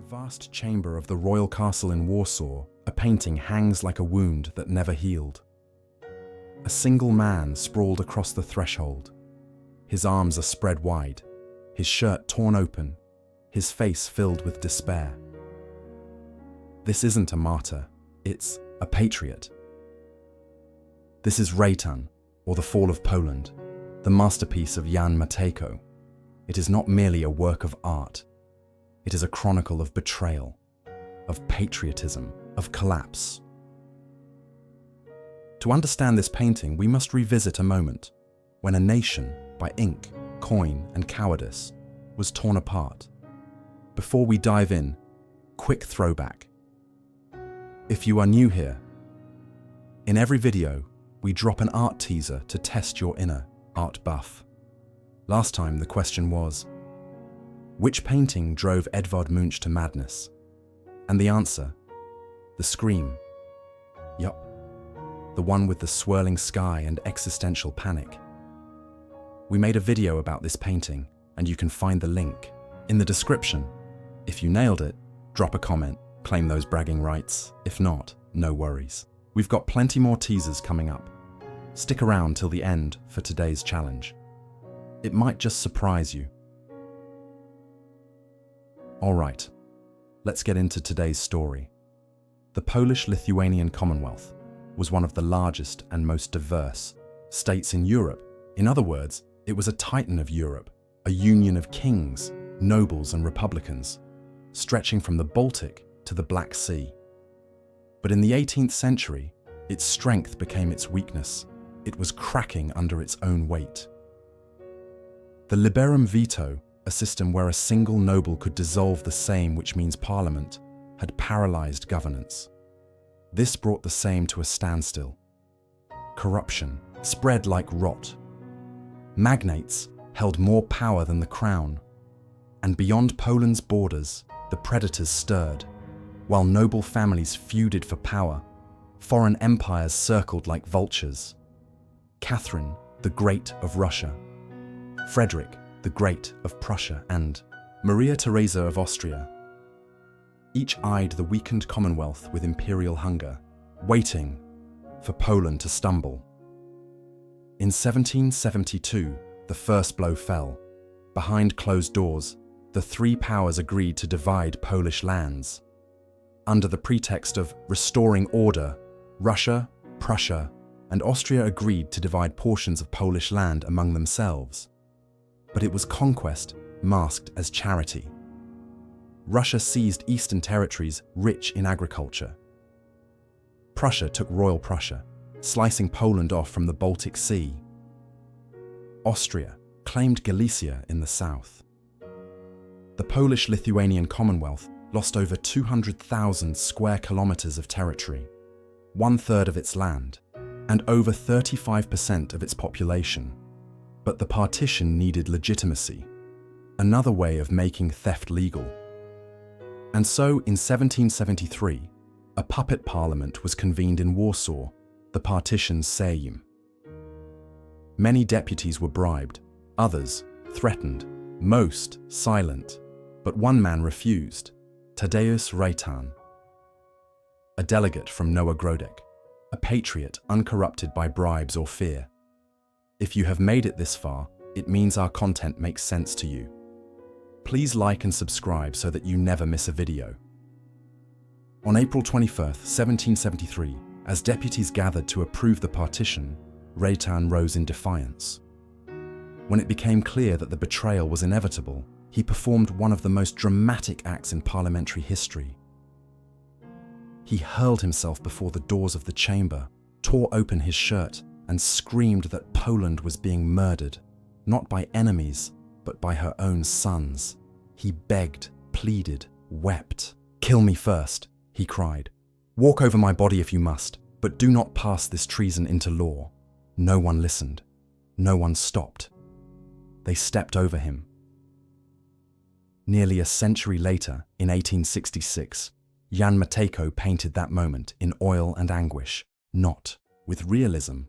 vast chamber of the royal castle in Warsaw, a painting hangs like a wound that never healed. A single man sprawled across the threshold. His arms are spread wide, his shirt torn open, his face filled with despair. This isn't a martyr, it's a patriot. This is Rejtan, or The Fall of Poland, the masterpiece of Jan Matejko. It is not merely a work of art. It is a chronicle of betrayal, of patriotism, of collapse. To understand this painting, we must revisit a moment when a nation, by ink, coin, and cowardice, was torn apart. Before we dive in, quick throwback. If you are new here, in every video, we drop an art teaser to test your inner art buff. Last time the question was, which painting drove Edvard Munch to madness? And the answer, the Scream. Yup, the one with the swirling sky and existential panic. We made a video about this painting, and you can find the link in the description. If you nailed it, drop a comment, claim those bragging rights. If not, no worries. We've got plenty more teasers coming up. Stick around till the end for today's challenge. It might just surprise you. Alright, let's get into today's story. The Polish-Lithuanian Commonwealth was one of the largest and most diverse states in Europe. In other words, it was a titan of Europe, a union of kings, nobles and republicans, stretching from the Baltic to the Black Sea. But in the 18th century, its strength became its weakness. It was cracking under its own weight. The liberum veto, a system where a single noble could dissolve the Sejm, which means parliament, had paralyzed governance. This brought the Sejm to a standstill. Corruption spread like rot. Magnates held more power than the crown. And beyond Poland's borders, the predators stirred. While noble families feuded for power, foreign empires circled like vultures. Catherine, the Great of Russia, Frederick, the Great of Prussia, and Maria Theresa of Austria. Each eyed the weakened Commonwealth with imperial hunger, waiting for Poland to stumble. In 1772, the first blow fell. Behind closed doors, the three powers agreed to divide Polish lands. Under the pretext of restoring order, Russia, Prussia, and Austria agreed to divide portions of Polish land among themselves. But it was conquest masked as charity. Russia seized eastern territories rich in agriculture. Prussia took Royal Prussia, slicing Poland off from the Baltic Sea. Austria claimed Galicia in the south. The Polish-Lithuanian Commonwealth lost over 200,000 square kilometers of territory, 1/3 of its land, and over 35% of its population. But the partition needed legitimacy, another way of making theft legal. And so, in 1773, a puppet parliament was convened in Warsaw, the Partition Sejm. Many deputies were bribed, others threatened, most silent, but one man refused, Tadeusz Rejtan, a delegate from Nowa Grodek, a patriot uncorrupted by bribes or fear. If you have made it this far, it means our content makes sense to you. Please like and subscribe so that you never miss a video. On April 21st, 1773, as deputies gathered to approve the partition, Rejtan rose in defiance. When it became clear that the betrayal was inevitable, he performed one of the most dramatic acts in parliamentary history. He hurled himself before the doors of the chamber, tore open his shirt, and screamed that Poland was being murdered, not by enemies, but by her own sons. He begged, pleaded, wept. "Kill me first," he cried. "Walk over my body if you must, but do not pass this treason into law." No one listened. No one stopped. They stepped over him. Nearly a century later, in 1866, Jan Matejko painted that moment in oil and anguish, not with realism,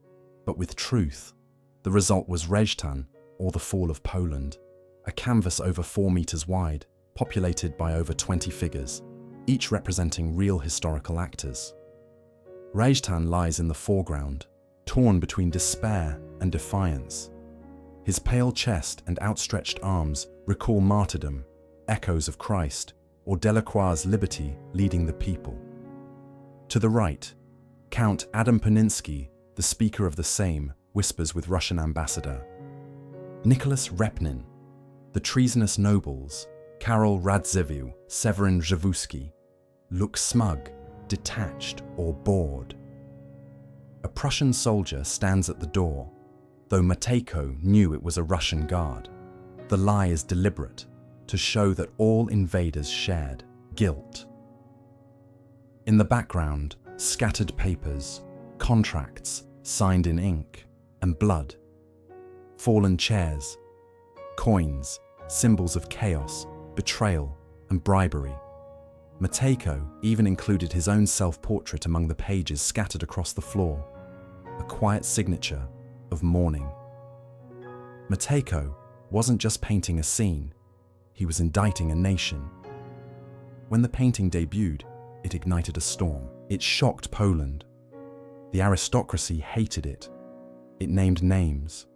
but with truth. The result was Rejtan, or The Fall of Poland, a canvas over 4 meters wide, populated by over 20 figures, each representing real historical actors. Rejtan lies in the foreground, torn between despair and defiance. His pale chest and outstretched arms recall martyrdom, echoes of Christ, or Delacroix's liberty leading the people. To the right, Count Adam Poninsky, the Speaker of the Sejm, whispers with Russian ambassador. Nicholas Repnin, the treasonous nobles, Karol Radziwiłł, Severin Żywuski, look smug, detached, or bored. A Prussian soldier stands at the door, though Matejko knew it was a Russian guard. The lie is deliberate, to show that all invaders shared guilt. In the background, scattered papers, contracts signed in ink, and blood. Fallen chairs, coins, symbols of chaos, betrayal, and bribery. Matejko even included his own self-portrait among the pages scattered across the floor, a quiet signature of mourning. Matejko wasn't just painting a scene, he was indicting a nation. When the painting debuted, it ignited a storm. It shocked Poland. The aristocracy hated it. It named names,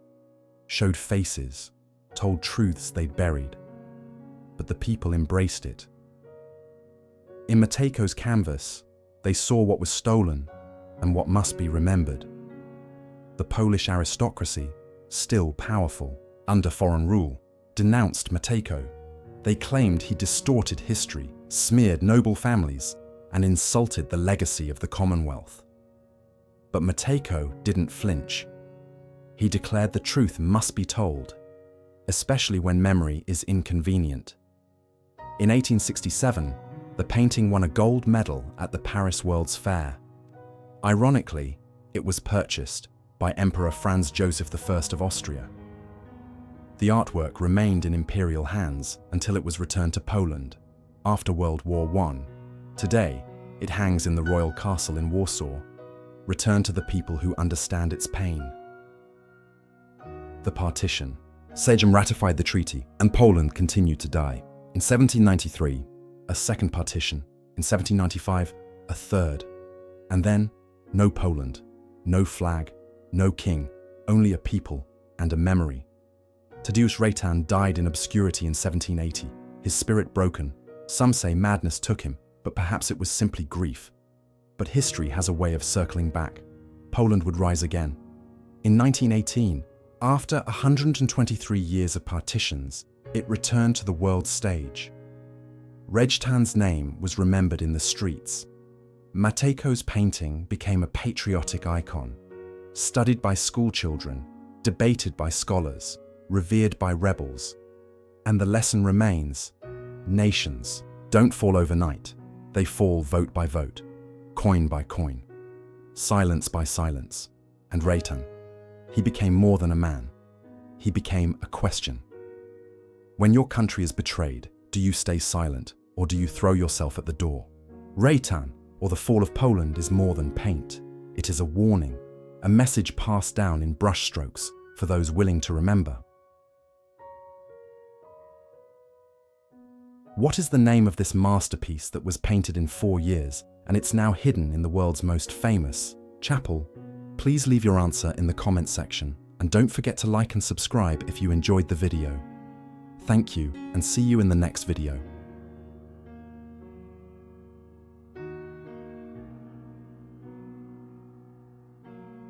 showed faces, told truths they'd buried. But the people embraced it. In Matejko's canvas, they saw what was stolen and what must be remembered. The Polish aristocracy, still powerful under foreign rule, denounced Matejko. They claimed he distorted history, smeared noble families, and insulted the legacy of the Commonwealth. But Matejko didn't flinch. He declared the truth must be told, especially when memory is inconvenient. In 1867, the painting won a gold medal at the Paris World's Fair. Ironically, it was purchased by Emperor Franz Joseph I of Austria. The artwork remained in imperial hands until it was returned to Poland after World War I. Today, it hangs in the royal castle in Warsaw, returned to the people who understand its pain. The Partition. Sejm ratified the treaty, and Poland continued to die. In 1793, a second partition. In 1795, a third. And then, no Poland, no flag, no king, only a people and a memory. Tadeusz Rejtan died in obscurity in 1780, his spirit broken. Some say madness took him, but perhaps it was simply grief. But history has a way of circling back. Poland would rise again. In 1918, after 123 years of partitions, it returned to the world stage. Rejtan's name was remembered in the streets. Matejko's painting became a patriotic icon, studied by schoolchildren, debated by scholars, revered by rebels. And the lesson remains: nations don't fall overnight. They fall vote by vote, coin by coin, silence by silence. And Rejtan, he became more than a man. He became a question. When your country is betrayed, do you stay silent or do you throw yourself at the door? Rejtan, or the Fall of Poland, is more than paint. It is a warning, a message passed down in brushstrokes for those willing to remember. What is the name of this masterpiece that was painted in 4 years and it's now hidden in the world's most famous chapel? Please leave your answer in the comment section, and don't forget to like and subscribe if you enjoyed the video. Thank you, and see you in the next video.